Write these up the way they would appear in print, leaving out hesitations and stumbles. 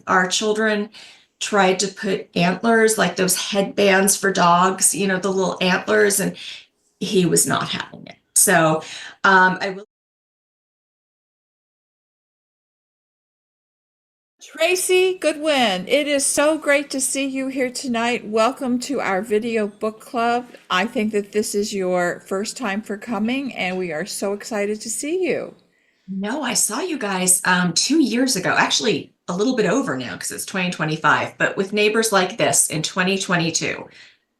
Our children tried to put antlers, like those headbands for dogs, the little antlers, and he was not having it. So I will. Tracy Goodwin, it is so great to see you here tonight. Welcome to our video book club. I think that this is your first time for coming, and we are so excited to see you. No, I saw you guys 2 years ago, actually a little bit over now because it's 2025, but with Neighbors Like This in 2022.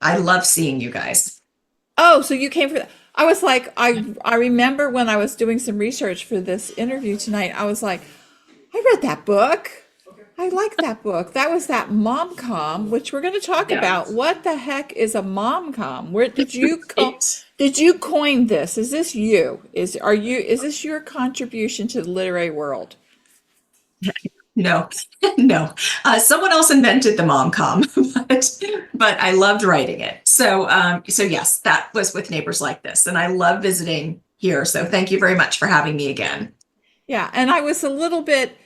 I love seeing you guys. Oh, so you came for that. I was like, I remember when I was doing some research for this interview tonight, I was like, I read that book. I like that book. That was that mom com, which we're going to talk Yeah. about. What the heck is a mom com? Where did you It- did you coin this? Is this you? Is this your contribution to the literary world? no, no. Someone else invented the mom com, but I loved writing it. So yes, that was with Neighbors Like This, and I love visiting here. So thank you very much for having me again. Yeah, and I was a little bit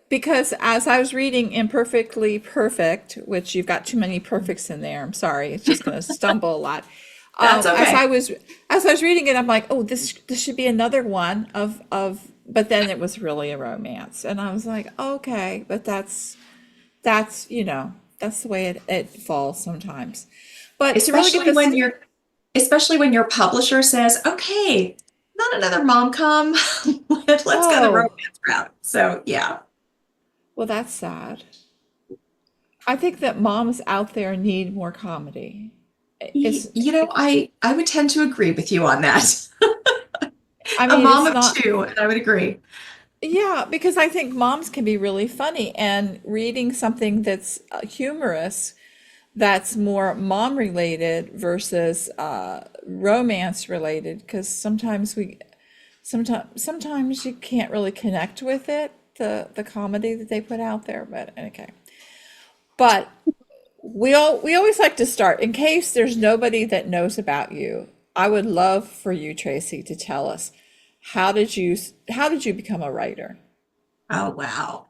because as I was reading Imperfectly Perfect, which you've got too many perfects in there. I'm sorry, it's just going to stumble a lot. That's As okay. I was reading it, I'm like, oh, this should be another one of. But then it was really a romance, and I was like, okay, but that's that's the way it falls sometimes. But to really get especially this, when your especially when your publisher says, "Okay, not another mom com. Let's go the oh, romance route." So yeah. well, that's sad. I think that moms out there need more comedy. It's, I would tend to agree with you on that. I A mean, mom it's of not. two, and I would agree. Yeah, because I think moms can be really funny, and reading something that's humorous, that's more mom related versus romance related, because sometimes you can't really connect with it, the comedy that they put out there. But okay, but we always like to start in case there's nobody that knows about you. I would love for you, Tracy, to tell us how did you become a writer? Oh wow.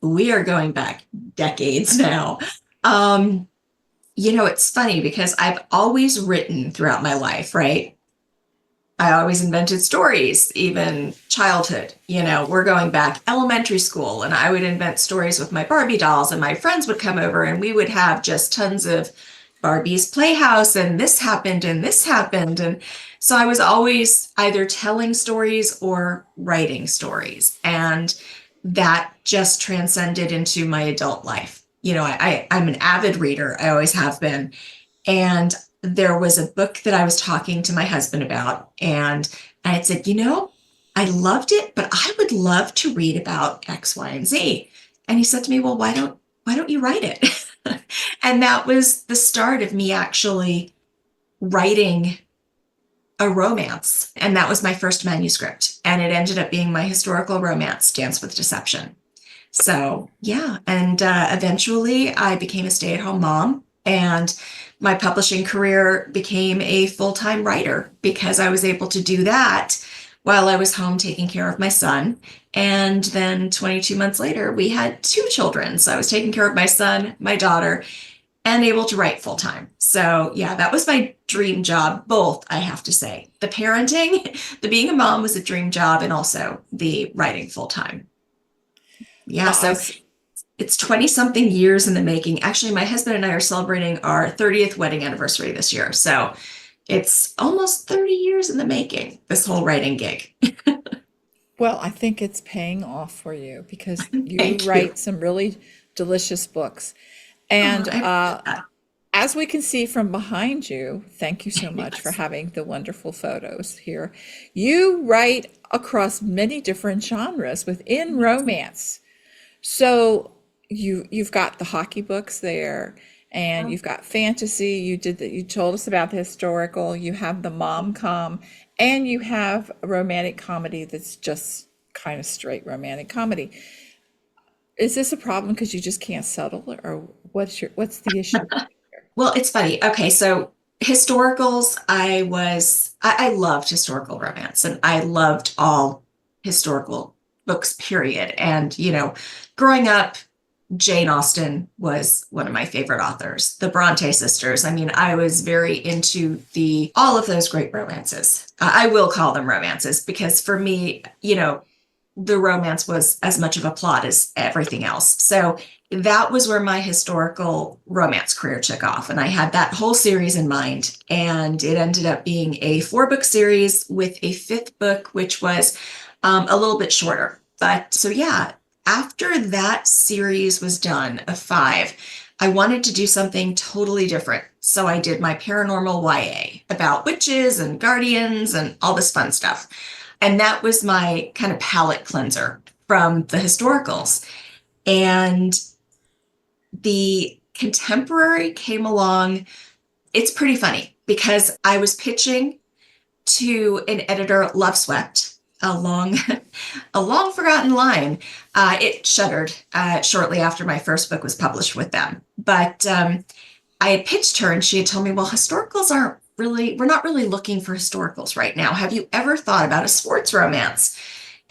We are going back decades now. Um, it's funny because I've always written throughout my life, right? I always invented stories, even childhood. We're going back elementary school, and I would invent stories with my Barbie dolls, and my friends would come over, and we would have just tons of Barbie's Playhouse, and this happened, and this happened. And so I was always either telling stories or writing stories. And that just transcended into my adult life. I'm an avid reader, I always have been. And there was a book that I was talking to my husband about, and I had said, I loved it, but I would love to read about X, Y, and Z. And he said to me, well, why don't you write it? And that was the start of me actually writing a romance. And that was my first manuscript. And it ended up being my historical romance, Dance with Deception. So, yeah. And eventually I became a stay-at-home mom, and my publishing career became a full-time writer because I was able to do that while I was home taking care of my son. And then 22 months later, we had two children. So I was taking care of my son, my daughter, and able to write full time. So, yeah, that was my dream job, both, I have to say. The parenting, the being a mom was a dream job, and also the writing full time. Yeah, Well, so it's 20 something years in the making. Actually, my husband and I are celebrating our 30th wedding anniversary this year. So it's almost 30 years in the making, this whole writing gig. well, I think it's paying off for you because you Thank you. write some really delicious books. Oh, And I appreciate that. as we can see from behind you, thank you so much for Yes. having the wonderful photos here. You write across many different genres within romance. So you've got the hockey books there, and you've got fantasy. You did that. You told us about the historical. You have the mom com, and you have a romantic comedy that's just kind of straight romantic comedy. Is this a problem because you just can't settle, or what's the issue? Well, it's funny. Okay, so historicals, I loved historical romance, and I loved all historical books, period. And, growing up, Jane Austen was one of my favorite authors. The Bronte sisters. I mean, I was very into the all of those great romances. I will call them romances because for me, the romance was as much of a plot as everything else. So that was where my historical romance career took off. And I had that whole series in mind. And it ended up being a 4 book series with a 5th book, which was a little bit shorter. But so, yeah, after that series was done of 5, I wanted to do something totally different. So I did my paranormal YA about witches and guardians and all this fun stuff. And that was my kind of palate cleanser from the historicals. And the contemporary came along. It's pretty funny because I was pitching to an editor, Love Swept, a long, a long forgotten line. It shuttered shortly after my first book was published with them. But I had pitched her and she had told me, well, historicals aren't really, we're not really looking for historicals right now. Have you ever thought about a sports romance?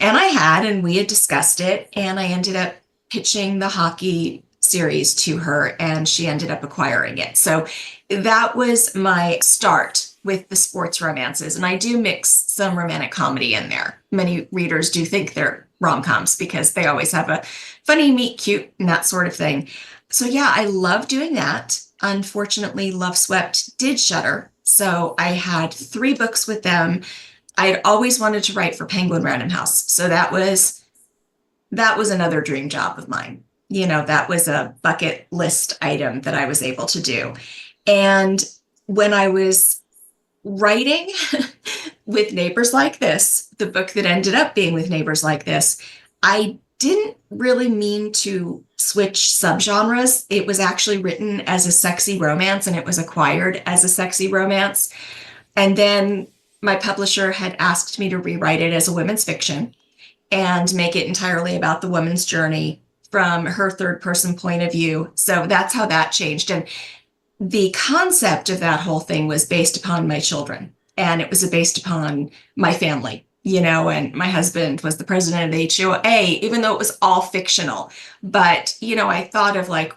And I had, and we had discussed it. And I ended up pitching the hockey series to her and she ended up acquiring it. So that was my start with the sports romances. And I do mix some romantic comedy in there. Many readers do think they're rom-coms because they always have a funny, meet cute, and that sort of thing. So yeah, I love doing that. Unfortunately, Love Swept did shutter. So I had 3 books with them. I had always wanted to write for Penguin Random House. So that was another dream job of mine. That was a bucket list item that I was able to do. And when I was writing with Neighbors Like This, the book that ended up being with Neighbors Like This, I didn't really mean to switch subgenres. It was actually written as a sexy romance and it was acquired as a sexy romance. And then my publisher had asked me to rewrite it as a women's fiction and make it entirely about the woman's journey from her third person point of view. So that's how that changed. And the concept of that whole thing was based upon my children and it was based upon my family, and my husband was the president of the HOA, even though it was all fictional. But, I thought of like,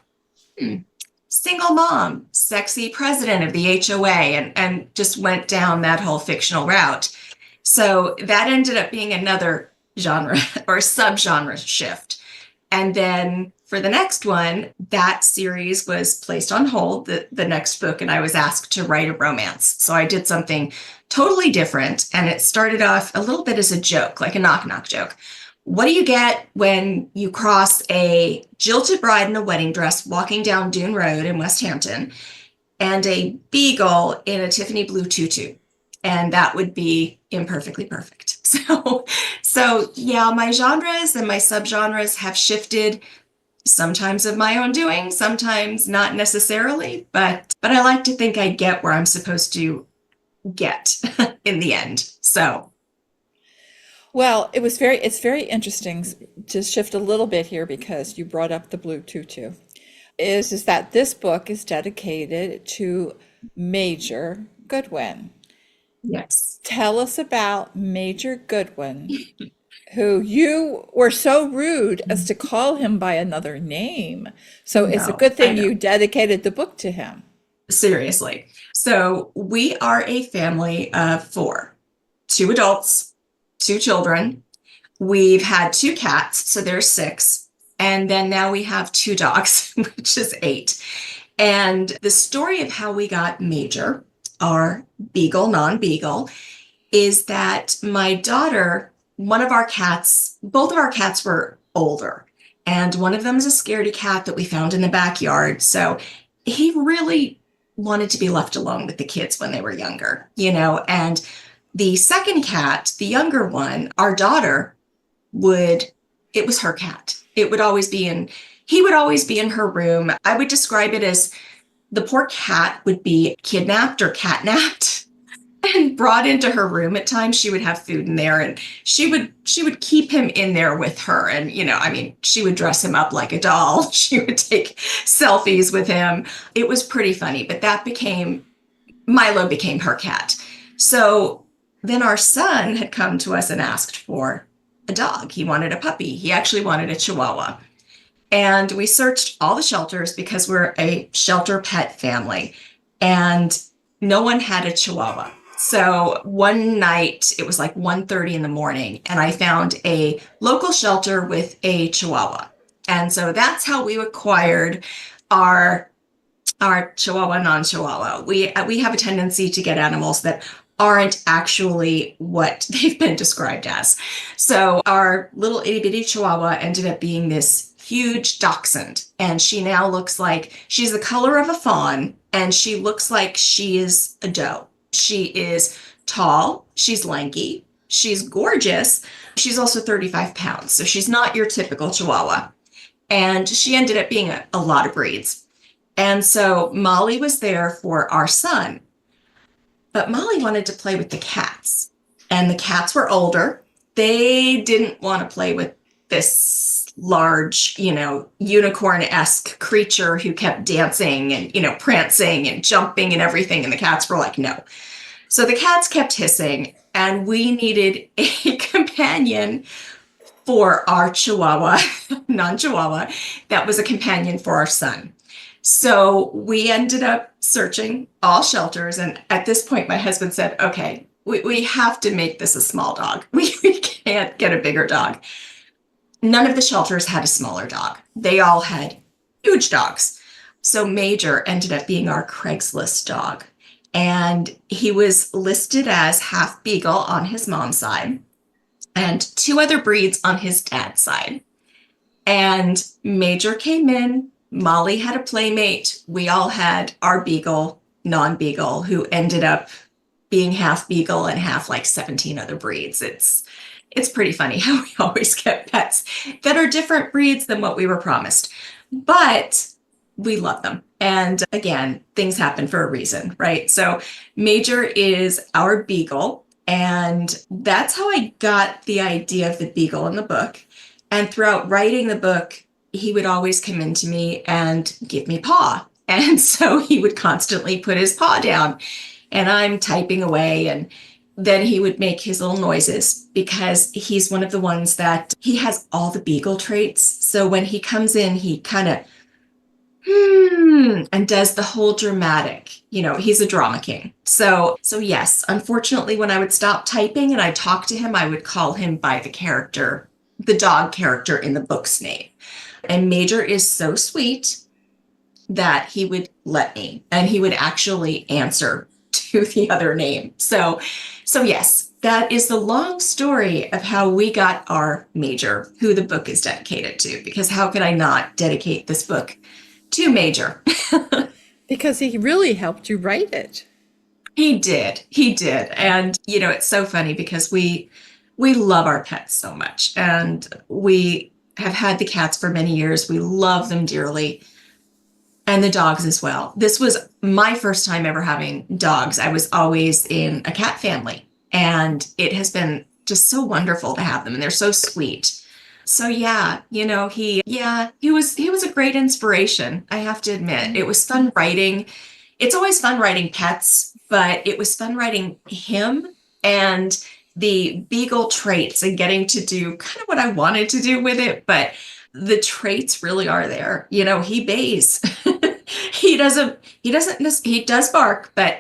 single mom, sexy president of the HOA, and just went down that whole fictional route. So that ended up being another genre or subgenre shift. And then for the next one, that series was placed on hold, the next book, and I was asked to write a romance. So I did something totally different. And it started off a little bit as a joke, like a knock knock joke. What do you get when you cross a jilted bride in a wedding dress walking down Dune Road in West Hampton and a beagle in a Tiffany blue tutu? And that would be imperfectly perfect. So yeah, my genres and my subgenres have shifted, sometimes of my own doing, sometimes not necessarily, but I like to think I get where I'm supposed to get in the end. So Well, it's very interesting to shift a little bit here because you brought up the blue tutu. Is that this book is dedicated to Major Goodwin. yes. Tell us about Major Goodwin, who you were so rude as to call him by another name. So it's a No, good I thing know. you dedicated the book to him. Seriously. So we are a family of 4, 2 adults, 2 children. We've had 2 cats, so there's 6. And then now we have 2 dogs, which is 8. And the story of how we got Major, our beagle, non-beagle, is that my daughter, one of our cats, both of our cats were older, and one of them is a scaredy cat that we found in the backyard. So he really wanted to be left alone with the kids when they were younger, and the second cat, the younger one, our daughter would, it was her cat. It would always be in, he would always be in her room. I would describe it as the poor cat would be kidnapped or catnapped and brought into her room. At times she would have food in there and she would keep him in there with her. And, she would dress him up like a doll. She would take selfies with him. It was pretty funny, but Milo became her cat. So then our son had come to us and asked for a dog. He wanted a puppy. He actually wanted a Chihuahua. And we searched all the shelters because we're a shelter pet family, and no one had a Chihuahua. So one night, it was like 1:30 in the morning, and I found a local shelter with a Chihuahua. And so that's how we acquired our our Chihuahua, non-Chihuahua. We have a tendency to get animals that aren't actually what they've been described as. So our little itty bitty Chihuahua ended up being this huge dachshund, and she now looks like she's the color of a fawn, and she looks like she is a doe. She is tall, she's lanky, she's gorgeous. She's also 35 pounds, so she's not your typical Chihuahua. And she ended up being a lot of breeds. And so Molly was there for our son, but Molly wanted to play with the cats. And the cats were older. They didn't want to play with this large, unicorn-esque creature who kept dancing and, prancing and jumping and everything. And the cats were like, no. So the cats kept hissing, and we needed a companion for our Chihuahua, non-Chihuahua, that was a companion for our son. So we ended up searching all shelters. And at this point, my husband said, okay, we have to make this a small dog. We can't get a bigger dog. None of the shelters had a smaller dog. They all had huge dogs. So Major ended up being our Craigslist dog. And he was listed as half Beagle on his mom's side and two other breeds on his dad's side. And Major came in. Molly had a playmate. We all had our Beagle, non-Beagle, who ended up being half Beagle and half like 17 other breeds. It's pretty funny how we always get pets that are different breeds than what we were promised. But we love them. And again, things happen for a reason, right? So Major is our Beagle. And that's how I got the idea of the Beagle in the book. And throughout writing the book, he would always come into me and give me paw. And so he would constantly put his paw down, and I'm typing away, and then he would make his little noises because he's one of the ones that he has all the Beagle traits. So when he comes in, he kind of and does the whole dramatic, he's a drama king. So yes, unfortunately, when I would stop typing and I talk to him, I would call him by the dog character in the book's name. And Major is so sweet that he would let me, and he would actually answer to the other name. So yes, that is the long story of how we got our Major, who the book is dedicated to, because how could I not dedicate this book to Major? Because he really helped you write it. He did. He did. And it's so funny because we love our pets so much, and we have had the cats for many years. We love them dearly, and the dogs as well. This was my first time ever having dogs. I was always in a cat family, and it has been just so wonderful to have them, and they're so sweet. So yeah, he was a great inspiration, I have to admit. It was fun writing. It's always fun writing pets, but it was fun writing him and the Beagle traits and getting to do kind of what I wanted to do with it, but the traits really are there. He bays. He does bark, but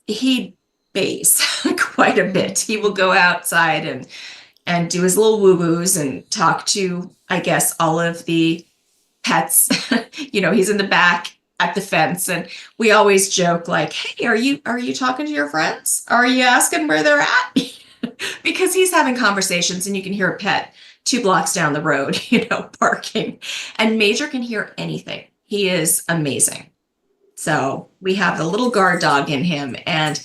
he bays quite a bit. He will go outside and do his little woo-woos and talk to, I guess, all of the pets. He's in the back at the fence, and we always joke like, hey, are you talking to your friends? Are you asking where they're at? Because he's having conversations, and you can hear a pet 2 blocks down the road, barking. And Major can hear anything. He is amazing. So we have the little guard dog in him, and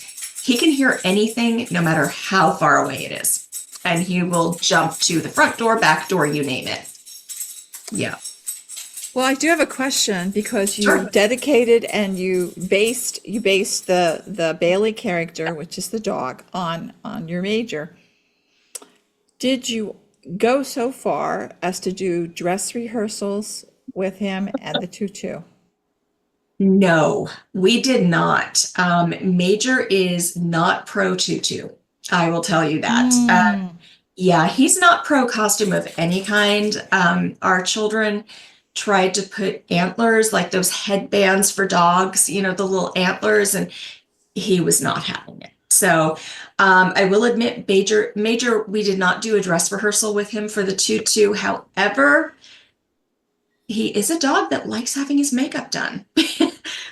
he can hear anything no matter how far away it is. And he will jump to the front door, back door, you name it. Yeah. Well, I do have a question because you Sure. dedicated and you based the Bailey character, which is the dog, on your Major. Did you go so far as to do dress rehearsals with him and the tutu? No, we did not. Major is not pro tutu. I will tell you that. Mm. Yeah, he's not pro costume of any kind. Our children tried to put antlers, like those headbands for dogs, the little antlers, and he was not having it. So I will admit, Major, we did not do a dress rehearsal with him for the tutu. However, he is a dog that likes having his makeup done.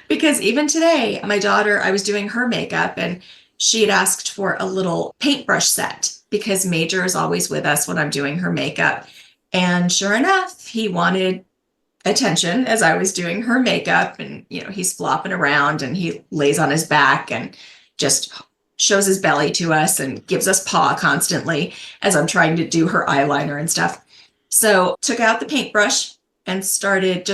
Because even today, my daughter, I was doing her makeup and she had asked for a little paintbrush set because Major is always with us when I'm doing her makeup. And sure enough, he wanted attention as I was doing her makeup. And, he's flopping around and he lays on his back and just shows his belly to us and gives us paw constantly as I'm trying to do her eyeliner and stuff. So took out the paintbrush and started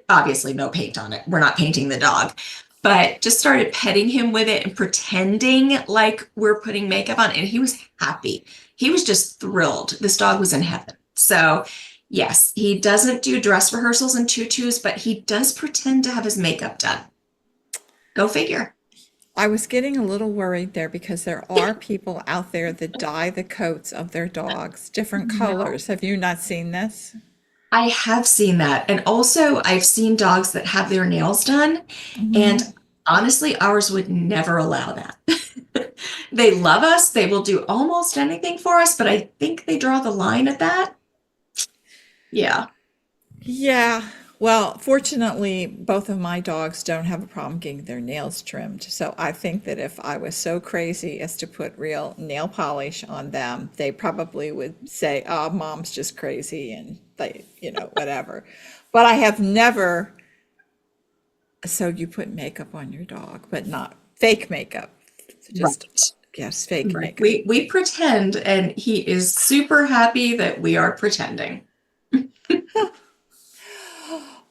obviously no paint on it. We're not painting the dog, but just started petting him with it and pretending like we're putting makeup on. And he was happy. He was just thrilled. This dog was in heaven. So yes, he doesn't do dress rehearsals and tutus, but he does pretend to have his makeup done. Go figure. I was getting a little worried there because there are people out there that dye the coats of their dogs different No. colors. Have you not seen this? I have seen that. And also, I've seen dogs that have their nails done. And Hmm. honestly, ours would never allow that. They love us. They will do almost anything for us, but I think they draw the line at that. Yeah. Yeah. Well, fortunately, both of my dogs don't have a problem getting their nails trimmed. So I think that if I was so crazy as to put real nail polish on them, they probably would say, "Oh, mom's just crazy," and whatever. But I have never. So you put makeup on your dog, but not fake makeup. Just, Right. yes, fake Right. makeup. We pretend, and he is super happy that we are pretending.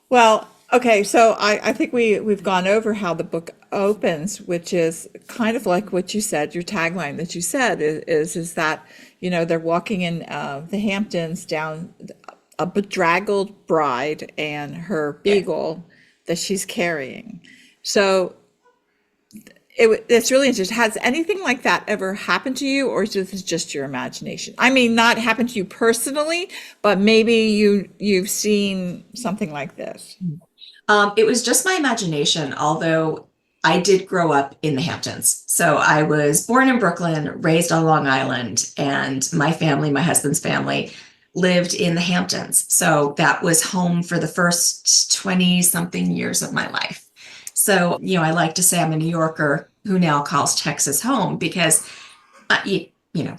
Well, okay, so I think we've gone over how the book opens, which is kind of like what you said, your tagline that you said is that, they're walking in the Hamptons down a bedraggled bride and her Yeah. beagle that she's carrying. So it's really interesting. Has anything like that ever happened to you, or is this just your imagination? I mean, not happened to you personally, but maybe you've seen something like this. It was just my imagination, although I did grow up in the Hamptons. So I was born in Brooklyn, raised on Long Island, and my family, my husband's family, lived in the Hamptons. So that was home for the first 20 something years of my life. So, I like to say I'm a New Yorker who now calls Texas home because you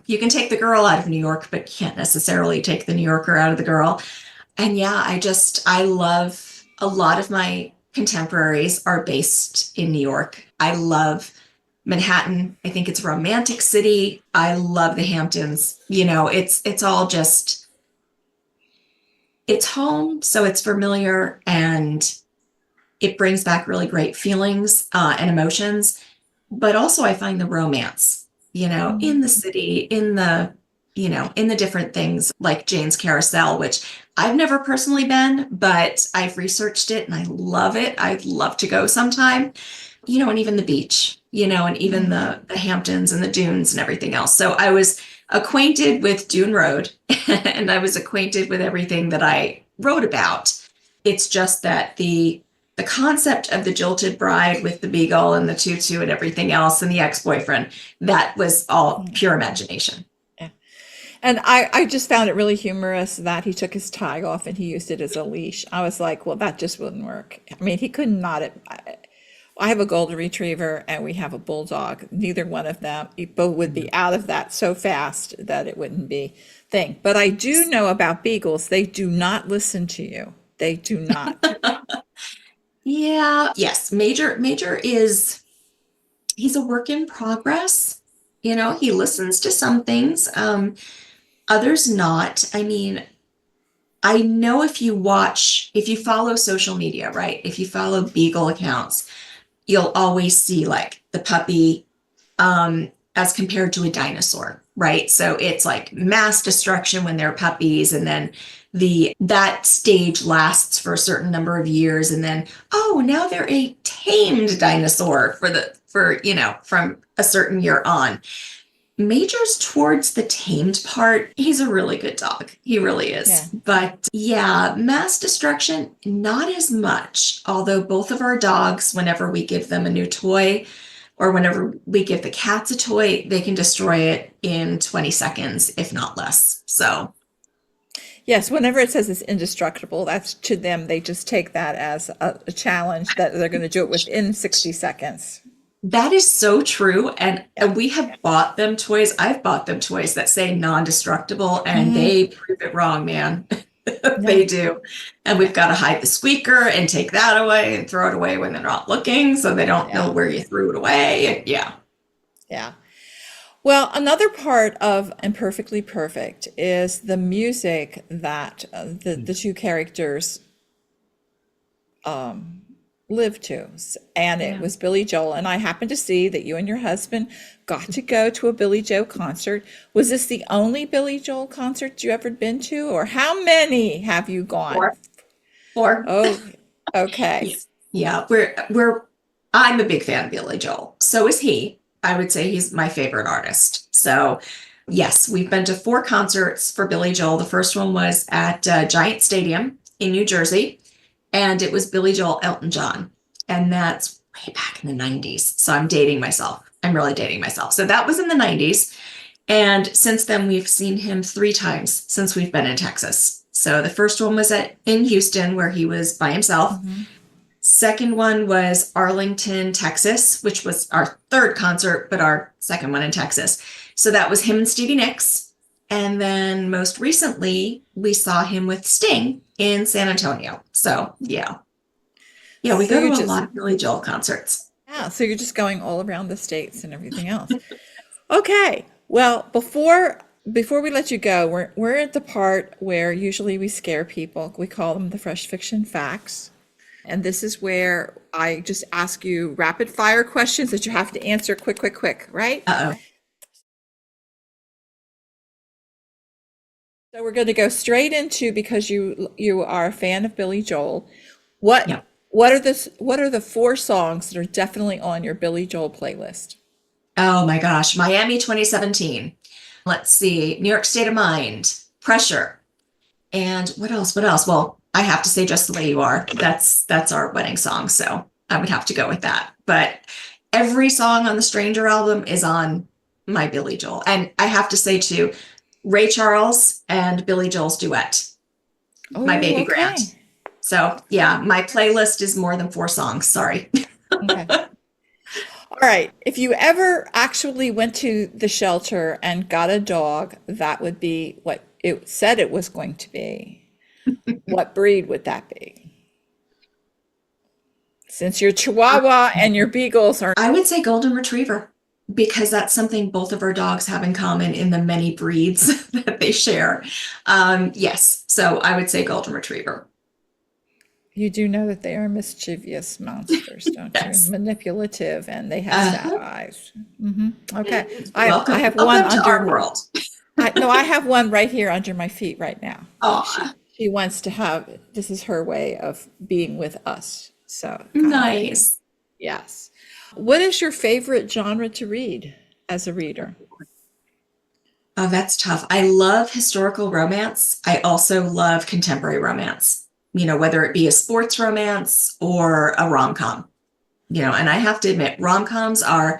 can take the girl out of New York, but you can't necessarily take the New Yorker out of the girl. And yeah, I love a lot of my contemporaries are based in New York. I love Manhattan. I think it's a romantic city. I love the Hamptons. It's all just it's home, so it's familiar and it brings back really great feelings and emotions. But also I find the romance, in the city, in the different things like Jane's Carousel, which I've never personally been, but I've researched it and I love it. I'd love to go sometime, and even the beach, and even the Hamptons and the dunes and everything else. So I was acquainted with Dune Road and I was acquainted with everything that I wrote about. It's just that the concept of the jilted bride with the beagle and the tutu and everything else and the ex-boyfriend, that was all pure imagination. Yeah. And I just found it really humorous that he took his tie off and he used it as a leash. I was like, well, that just wouldn't work. I mean, he could not. I have a golden retriever and we have a bulldog. Neither one of them, both would be out of that so fast that it wouldn't be thing. But I do know about beagles, they do not listen to you. They do not. Yeah, yes, Major is he's a work in progress. He listens to some things, others not. I mean, I know if you follow social media, right? If you follow Beagle accounts, you'll always see like the puppy as compared to a dinosaur, right? So it's like mass destruction when they're puppies, and then the that stage lasts for a certain number of years, and then now they're a tamed dinosaur from a certain year on. majors towards the tamed part. He's a really good dog. He really is. Yeah. But yeah, mass destruction, not as much. Although both of our dogs, whenever we give them a new toy or whenever we give the cats a toy, they can destroy it in 20 seconds, if not less. So Yes, whenever it says it's indestructible, that's to them, they just take that as a challenge that they're going to do it within 60 seconds. that is so true. And Yeah. we have bought them toys. I've bought them toys that say non-destructible, and Hmm. they prove it wrong, man. Yeah. They do. And Yeah. we've got to hide the squeaker and take that away and throw it away when they're not looking so they don't know Yeah. where you threw it away. Yeah. Yeah. Well, another part of Imperfectly Perfect is the music that the two characters live to. And it Yeah. was Billy Joel. And I happened to see that you and your husband got to go to a Billy Joel concert. Was this the only Billy Joel concert you ever been to? Or how many have you gone? Or, or Oh, okay. yeah, yeah, I'm a big fan of Billy Joel. So is he. I would say he's my favorite artist. So yes, we've been to four concerts for Billy Joel. The first one was at Giant Stadium in New Jersey, and it was Billy Joel, Elton John, and that's way back in the 90s. So I'm dating myself. I'm really dating myself. So that was in the 90s. And since then, we've seen him three times since we've been in Texas. So the first one was in Houston, where he was by himself. Hmm. Second one was Arlington, Texas, which was our third concert, but our second one in Texas. So that was him and Stevie Nicks. And then most recently, we saw him with Sting in San Antonio. So yeah. Yeah, we So go you to a just, lot of Billy Joel concerts. yeah, so you're just going all around the states and everything else. Okay. Well, before we let you go, we're at the part where usually we scare people. We call them the fresh fiction facts. And this is where I just ask you rapid fire questions that you have to answer quick, quick, quick, right? Uh-oh. So we're going to go straight into, because you are a fan of Billy Joel. What Yeah. what are the four songs that are definitely on your Billy Joel playlist? Oh my gosh. Miami 2017. Let's see. New York State of Mind. Pressure. And what else? What else? Well, I have to say Just the Way You Are. That's our wedding song, so I would have to go with that. But every song on the Stranger album is on my Billy Joel. And I have to say too, Ray Charles and Billy Joel's duet, My Oh, Baby okay. Grant. So yeah, my playlist is more than four songs. Sorry. Okay. All right. If you ever actually went to the shelter and got a dog, that would be what it said it was going to be. What breed would that be? Since your Chihuahua and your Beagles are, I would say Golden Retriever because that's something both of our dogs have in common in the many breeds that they share. Yes, so I would say Golden Retriever. you do know that they are mischievous monsters, don't you? Yes. Manipulative, and they have sad Uh, eyes. Okay. I welcome, have one welcome to our under, world. no, I have one right here under my feet right now. Oh, She wants to have, this is her way of being with us. So, nice. yes. What is your favorite genre to read as a reader? Oh, that's tough. I love historical romance. I also love contemporary romance, whether it be a sports romance or a rom-com, and I have to admit, rom-coms are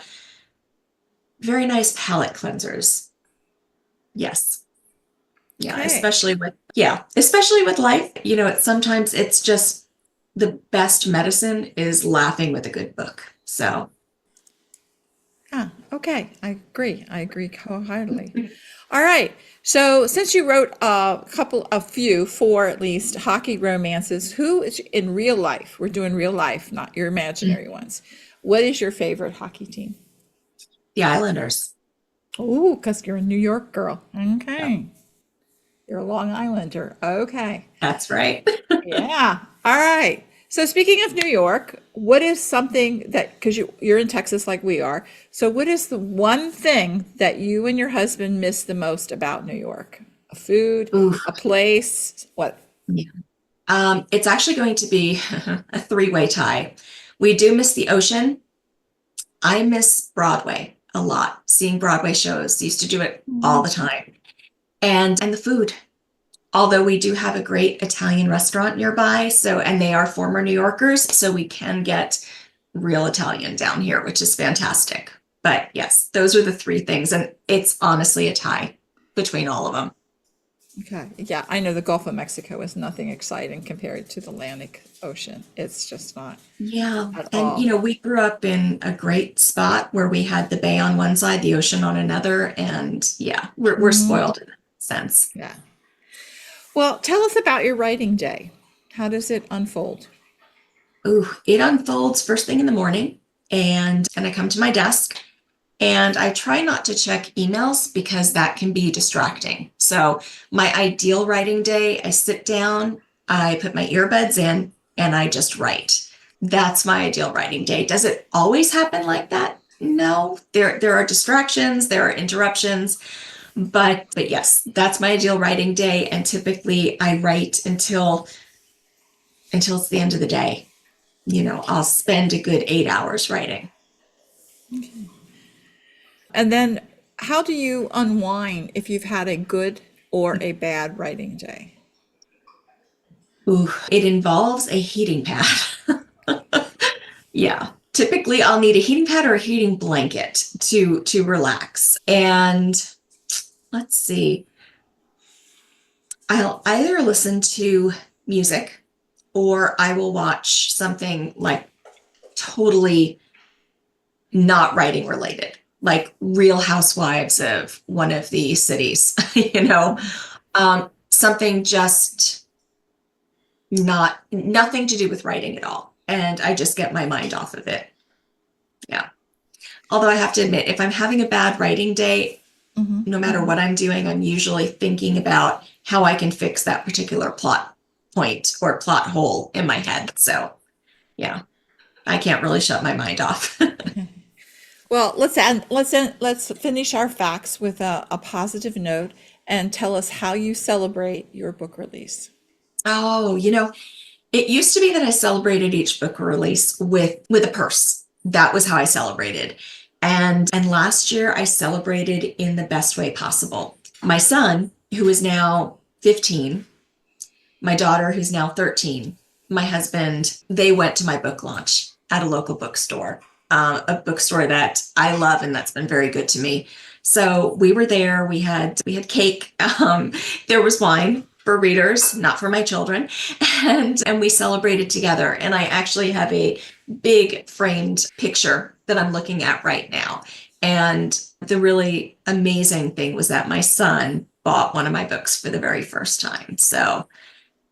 very nice palate cleansers. Yes. Yeah, Okay. especially with life, sometimes it's just the best medicine is laughing with a good book. So, Ah, okay. I agree. I agree wholeheartedly. All right. So, since you wrote a few, four at least, hockey romances, who is in real life? We're doing real life, not your imaginary ones. What is your favorite hockey team? the Islanders. Oh, because you're a New York girl. Yep, Okay. You're a Long Islander. Okay. that's right. Yeah. All right. So speaking of New York, what is something that, because you're in Texas like we are, so what is the one thing that you and your husband miss the most about New York? A food, Ooh, a place, what? yeah. It's actually going to be a three-way tie. We do miss the ocean. I miss Broadway a lot. Seeing Broadway shows, used to do it all Mhm. the time. And the food. Although we do have a great Italian restaurant nearby, so and they are former New Yorkers, so we can get real Italian down here, which is fantastic. But yes, those are the three things, and it's honestly a tie between all of them. Okay. Yeah, I know the Gulf of Mexico is nothing exciting compared to the Atlantic Ocean. It's just not Yeah, at and all. we grew up in a great spot where we had the bay on one side, the ocean on another, and yeah, we're Mhm. spoiled in that sense. Yeah. Well, tell us about your writing day. How does it unfold? Ooh, it unfolds first thing in the morning, and I come to my desk. And I try not to check emails because that can be distracting. So, my ideal writing day, I sit down, I put my earbuds in, and I just write. That's my ideal writing day. Does it always happen like that? No. There are distractions, there are interruptions, but yes, that's my ideal writing day. And typically I write until it's the end of the day. I'll spend a good 8 hours writing. And then how do you unwind if you've had a good or a bad writing day? Ooh, it involves a heating pad. Yeah. Typically I'll need a heating pad or a heating blanket to relax. And let's see. I'll either listen to music or I will watch something like totally not writing related, like Real Housewives of one of the cities, something just not nothing to do with writing at all. And I just get my mind off of it. Yeah. Although I have to admit, if I'm having a bad writing day, Hmm. no matter what I'm doing, I'm usually thinking about how I can fix that particular plot point or plot hole in my head. So, yeah, I can't really shut my mind off. Well, let's finish our facts with a positive note and tell us how you celebrate your book release. Oh, it used to be that I celebrated each book release with a purse. That was how I celebrated. And last year I celebrated in the best way possible. My son, who is now 15, my daughter, who's now 13, my husband, they went to my book launch at a local bookstore, a bookstore that I love and that's been very good to me. So we were there. We had cake. There was wine for readers, not for my children, and we celebrated together. And I actually have a big framed picture that I'm looking at right now. And the really amazing thing was that my son bought one of my books for the very first time. So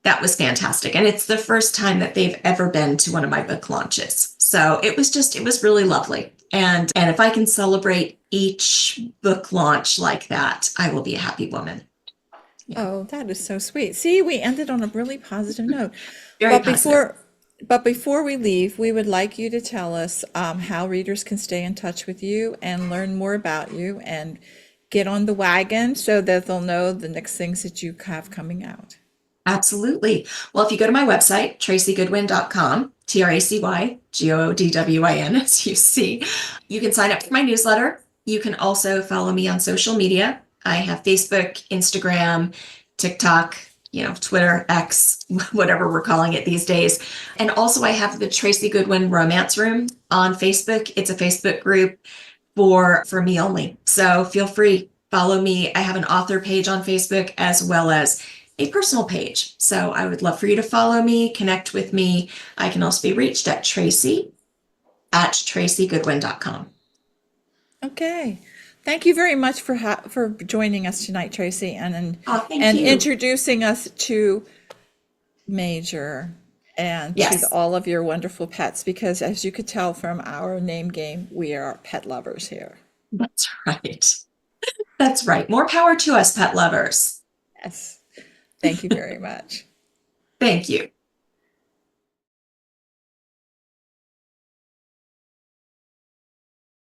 that was fantastic. And it's the first time that they've ever been to one of my book launches. So it was really lovely. And if I can celebrate each book launch like that, I will be a happy woman. Yeah. Oh, that is so sweet. See, we ended on a really positive note. Very But positive. before we leave, we would like you to tell us how readers can stay in touch with you and learn more about you and get on the wagon so that they'll know the next things that you have coming out. Absolutely. Well, if you go to my website, tracygoodwin.com, TracyGoodwin, as you see, you can sign up for my newsletter. You can also follow me on social media. I have Facebook, Instagram, TikTok, Twitter, X, whatever we're calling it these days. And also, I have the Tracy Goodwin Romance Room on Facebook. It's a Facebook group for me only. So feel free, follow me. I have an author page on Facebook as well as a personal page. So I would love for you to follow me, connect with me. I can also be reached at tracygoodwin.com. Okay. Thank you very much for joining us tonight, Tracy, Oh, thank and you. introducing us to Major and to Yes, all of your wonderful pets. Because as you could tell from our name game, we are pet lovers here. that's right. That's right. More power to us, pet lovers. Yes. Thank you very much. Thank you.